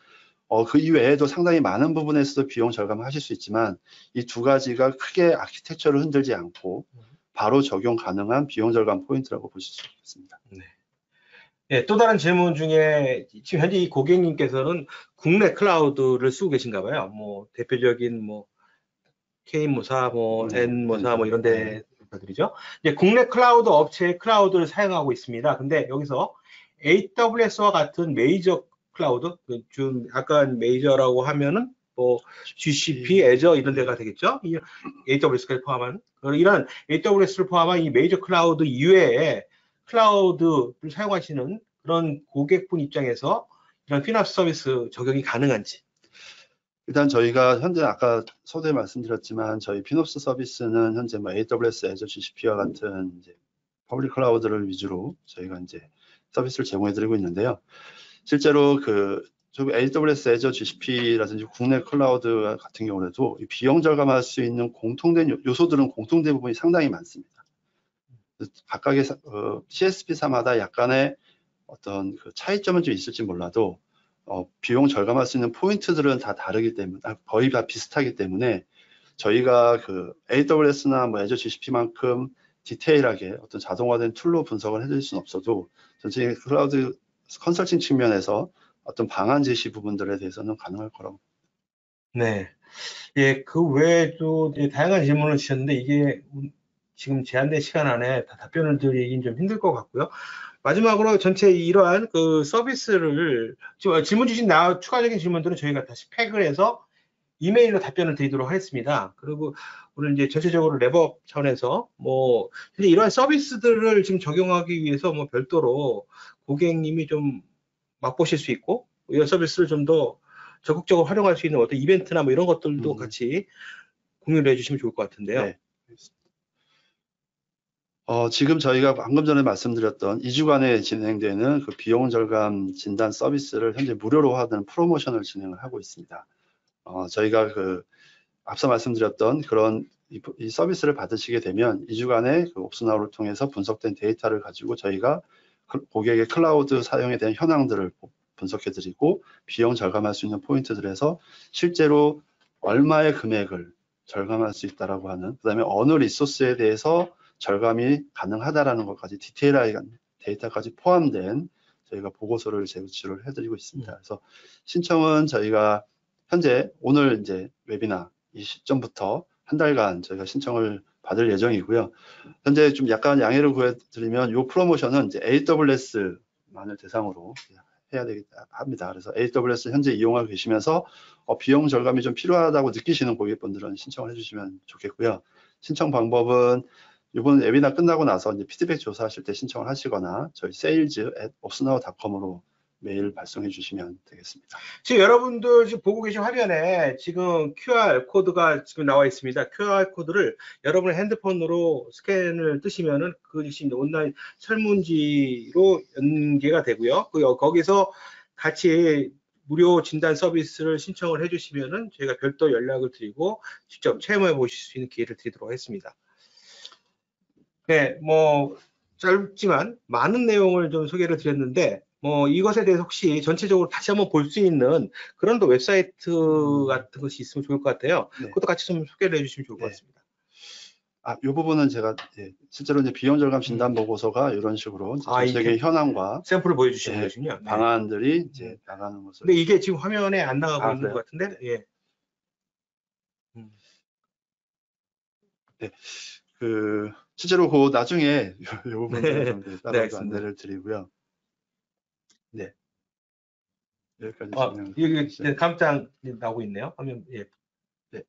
그 이외에도 상당히 많은 부분에서도 비용 절감을 하실 수 있지만 이 2가지가 크게 아키텍처를 흔들지 않고 바로 적용 가능한 비용 절감 포인트라고 보실 수 있습니다. 네. 네, 또 다른 질문 중에 지금 현재 이 고객님께서는 국내 클라우드를 쓰고 계신가 봐요. 대표적인 K모사, N모사 이런 데 부탁드리죠. 이제 국내 클라우드 업체의 클라우드를 사용하고 있습니다. 근데 여기서 AWS와 같은 메이저 클라우드, 좀 약간 메이저라고 하면은 뭐 GCP, Azure 이런 데가 되겠죠. 이 AWS까지 포함한 이런 AWS를 포함한 이 메이저 클라우드 이외에 클라우드를 사용하시는 그런 고객분 입장에서 이런 피납스 서비스 적용이 가능한지. 일단 저희가 현재 아까 서두에 말씀드렸지만 저희 피놉스 서비스는 현재 뭐 AWS, Azure, GCP와 같은 이제 퍼블릭 클라우드를 위주로 저희가 이제 서비스를 제공해드리고 있는데요. 실제로 AWS, Azure, GCP라든지 국내 클라우드 같은 경우에도 비용 절감할 수 있는 공통된 요소들은 공통된 부분이 상당히 많습니다. 각각의 CSP사마다 약간의 어떤 그 차이점은 좀 있을지 몰라도 비용 절감할 수 있는 포인트들은 다 다르기 때문에 거의 다 비슷하기 때문에 저희가 그 AWS나 뭐 Azure GCP만큼 디테일하게 어떤 자동화된 툴로 분석을 해드릴 수는 없어도 전체 클라우드 컨설팅 측면에서 어떤 방안 제시 부분들에 대해서는 가능할 거라고. 네. 예, 그 외에도 다양한 질문을 주셨는데 이게 지금 제한된 시간 안에 다 답변을 드리긴 좀 힘들 것 같고요. 마지막으로 전체 이러한 그 서비스를 질문 주신 추가적인 질문들은 저희가 다시 팩을 해서 이메일로 답변을 드리도록 하겠습니다. 그리고 오늘 이제 전체적으로 랩업 차원에서 뭐 근데 이러한 서비스들을 지금 적용하기 위해서 뭐 별도로 고객님이 좀 맛보실 수 있고 이런 서비스를 좀 더 적극적으로 활용할 수 있는 어떤 이벤트나 뭐 이런 것들도 같이 공유를 해주시면 좋을 것 같은데요. 네. 지금 저희가 방금 전에 말씀드렸던 2주간에 진행되는 그 비용 절감 진단 서비스를 현재 무료로 하는 프로모션을 진행을 하고 있습니다. 저희가 앞서 말씀드렸던 그런 이 서비스를 받으시게 되면 2주간의 그 옵스나우를 통해서 분석된 데이터를 가지고 저희가 고객의 클라우드 사용에 대한 현황들을 분석해드리고 비용 절감할 수 있는 포인트들에서 실제로 얼마의 금액을 절감할 수 있다라고 하는 그다음에 어느 리소스에 대해서 절감이 가능하다라는 것까지 디테일한 데이터까지 포함된 저희가 보고서를 제출을 해드리고 있습니다. 그래서 신청은 저희가 현재 오늘 이제 웨비나 이 시점부터 한 달간 저희가 신청을 받을 예정이고요. 현재 좀 약간 양해를 구해드리면 이 프로모션은 이제 AWS만을 대상으로 해야 되겠다 합니다. 그래서 AWS 현재 이용하고 계시면서 비용 절감이 좀 필요하다고 느끼시는 고객분들은 신청을 해주시면 좋겠고요. 신청 방법은 이번 웨비나 끝나고 나서 이제 피드백 조사하실 때 신청을 하시거나 저희 sales@opsnow.com으로 메일 발송해 주시면 되겠습니다. 지금 여러분들 지금 보고 계신 화면에 지금 QR 코드가 지금 나와 있습니다. QR 코드를 여러분의 핸드폰으로 스캔을 뜨시면은 그것이 온라인 설문지로 연계가 되고요. 거기서 같이 무료 진단 서비스를 신청을 해주시면은 저희가 별도 연락을 드리고 직접 체험해 보실 수 있는 기회를 드리도록 하겠습니다. 네, 뭐 짧지만 많은 내용을 좀 소개를 드렸는데 뭐 이것에 대해서 혹시 전체적으로 다시 한번 볼 수 있는 그런 웹사이트 같은 것이 있으면 좋을 것 같아요. 네. 그것도 같이 좀 소개를 해주시면 좋을 것 같습니다. 이 부분은 제가 실제로 이제 비용 절감 진단 보고서가 이런 식으로 전체적인 현황과 샘플을 보여주시는 것이군요. 방안들이 이제 나가는 것을. 근데 이게 지금 화면에 안 나가고 있는 것 같은데. 예. 네. 실제로 나중에 이 부분을 좀 따라서 안내를 드리고요. 네. 여기까지 진행. 여기 감장 나오고 있네요. 화면. 예. 네.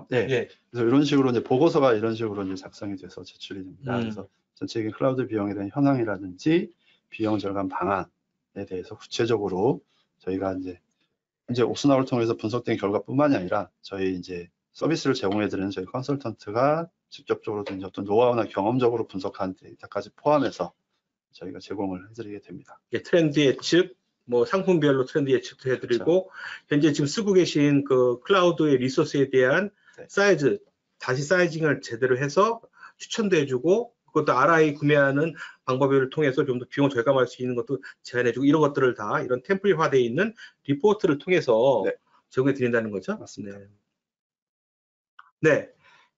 네. 그래서 이런 식으로 이제 보고서가 이런 식으로 이제 작성이 돼서 제출이 됩니다. 그래서 전체적인 클라우드 비용에 대한 현황이라든지 비용 절감 방안에 대해서 구체적으로 저희가 이제 옵스나우를 통해서 분석된 결과뿐만이 아니라 저희 이제 서비스를 제공해드리는 저희 컨설턴트가 직접적으로 이제 어떤 노하우나 경험적으로 분석한 데이터까지 포함해서 저희가 제공을 해드리게 됩니다. 트렌드 예측, 뭐 상품별로 트렌드 예측도 해드리고, 그렇죠. 현재 지금 쓰고 계신 그 클라우드의 리소스에 대한 사이즈, 다시 사이징을 제대로 해서 추천도 해주고, 그것도 RI 구매하는 방법을 통해서 좀 더 비용을 절감할 수 있는 것도 제안해주고, 이런 것들을 다 이런 템플릿화되어 있는 리포트를 통해서 제공해 드린다는 거죠. 맞습니다. 네.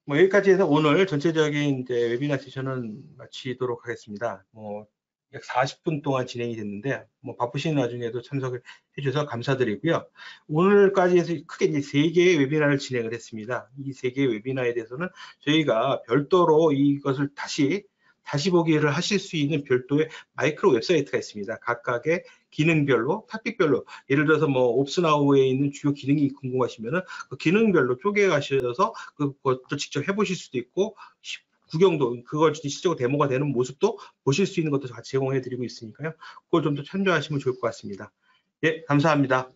뭐 여기까지 해서 오늘 전체적인 웨비나 세션은 마치도록 하겠습니다. 뭐 약 40분 동안 진행이 됐는데 뭐 바쁘신 와중에도 참석을 해주셔서 감사드리고요. 오늘까지 해서 크게 이제 3개의 웨비나를 진행을 했습니다. 이 3개의 웨비나에 대해서는 저희가 별도로 이것을 다시 보기를 하실 수 있는 별도의 마이크로 웹사이트가 있습니다. 각각의 기능별로, 토픽별로, 예를 들어서 뭐 옵스나우에 있는 주요 기능이 궁금하시면은 그 기능별로 쪼개 가셔서 그것도 직접 해보실 수도 있고, 구경도, 그걸 실제로 데모가 되는 모습도 보실 수 있는 것도 같이 제공해 드리고 있으니까요. 그걸 좀 더 참조하시면 좋을 것 같습니다. 예, 감사합니다.